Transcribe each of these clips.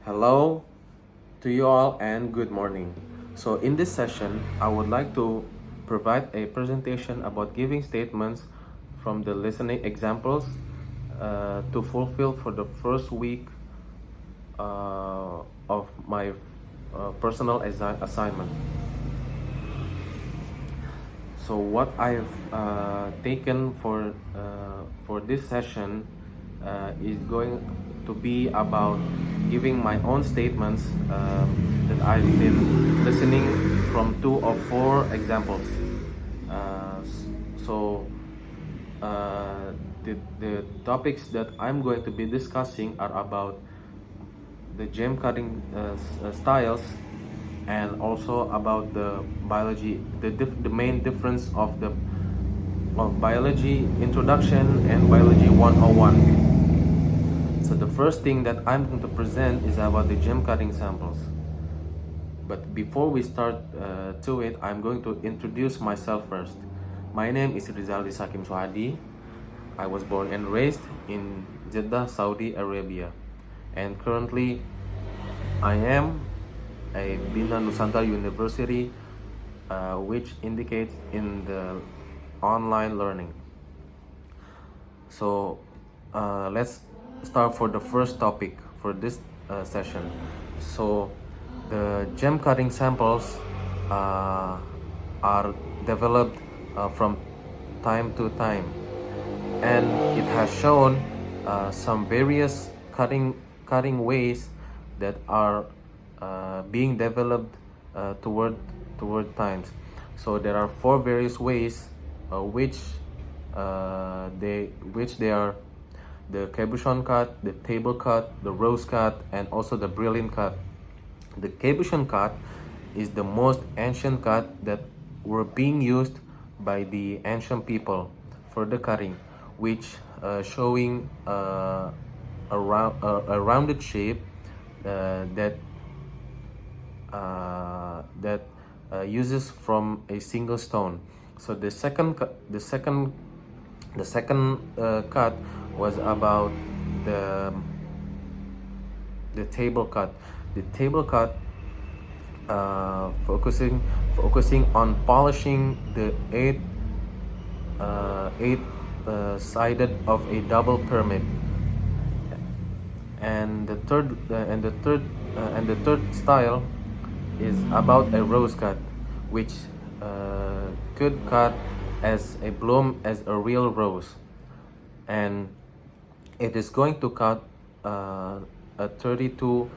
Hello to you all and good morning. So, in this session, I would like to provide a presentation about giving statements from the listening examples to fulfill for the first week of my personal assignment. So, what I've taken for this session is going to be about giving my own statements that I've been listening from 2 or 4 examples. Uh, s- so, the topics that I'm going to be discussing are about the gem cutting styles, and also about the biology, the main difference of biology introduction and biology 101. So the first thing that I'm going to present is about the gem cutting samples. But before we start to it, I'm going to introduce myself first. My name is Rizaldi Sakim Suhadi. I was born and raised in Jeddah, Saudi Arabia, and currently I am a Bina Nusantara University, which indicates in the online learning. So let's start for the first topic for this session. So the gem cutting samples are developed from time to time, and it has shown some various cutting ways that are being developed toward times. So there are 4 various ways which they are: the cabochon cut, the table cut, the rose cut, and also the brilliant cut. The cabochon cut is the most ancient cut that were being used by the ancient people for the cutting, which showing a rounded shape that uses from a single stone. So the second cut was about the the table cut. The table cut focusing on polishing the eight sided of a double pyramid. And the third style is about a rose cut, which could cut as a bloom as a real rose, and it is going to cut a 32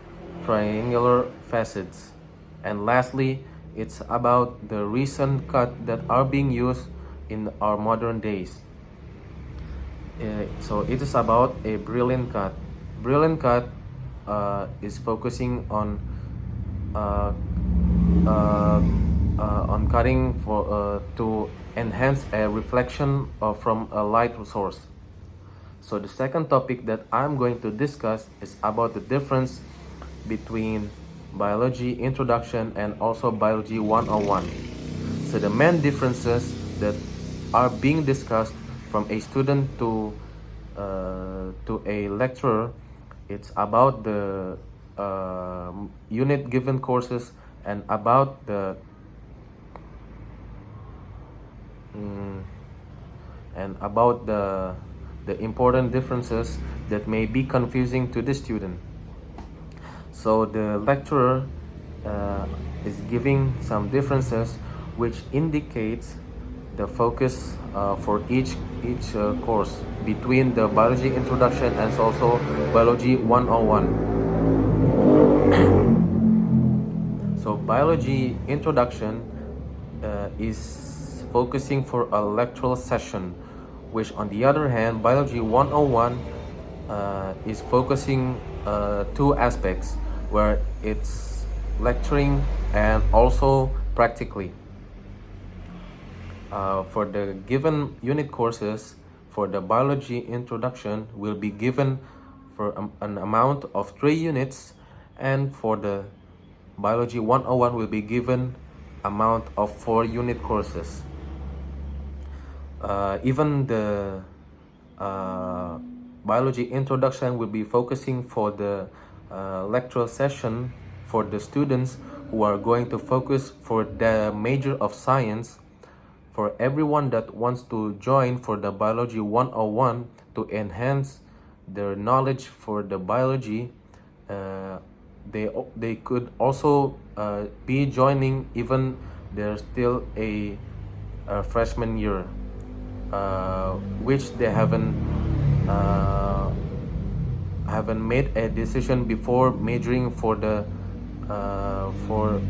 triangular facets. And lastly, it's about the recent cut that are being used in our modern days. So it is about a brilliant cut. Brilliant cut is focusing uh, on cutting for to enhance a reflection from a light source. So the second topic that I'm going to discuss is about the difference between biology introduction and also biology 101. So the main differences that are being discussed from a student to a lecturer, it's about the unit given courses, and about mm, the important differences that may be confusing to the student. So the lecturer uh, is giving some differences which indicates the focus for each course between the biology introduction and also biology 101. So biology introduction is focusing for a lectural session, which on the other hand biology 101 is focusing 2 aspects, where it's lecturing and also practically. For the given unit courses, for the biology introduction will be given for an amount of 3 units, and for the biology 101 will be given amount of 4 unit courses. Even the biology introduction will be focusing for the lecture session for the students who are going to focus for the major of science. For everyone that wants to join for the biology 101 to enhance their knowledge for the biology, uh, they could also be joining even they're still a freshman year, which they haven't made a decision before majoring for the uh, for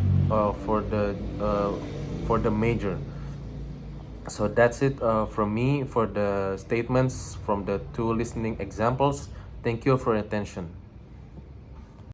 for the uh, for the major. So that's it from me for the statements from the two listening examples. Thank you for your attention.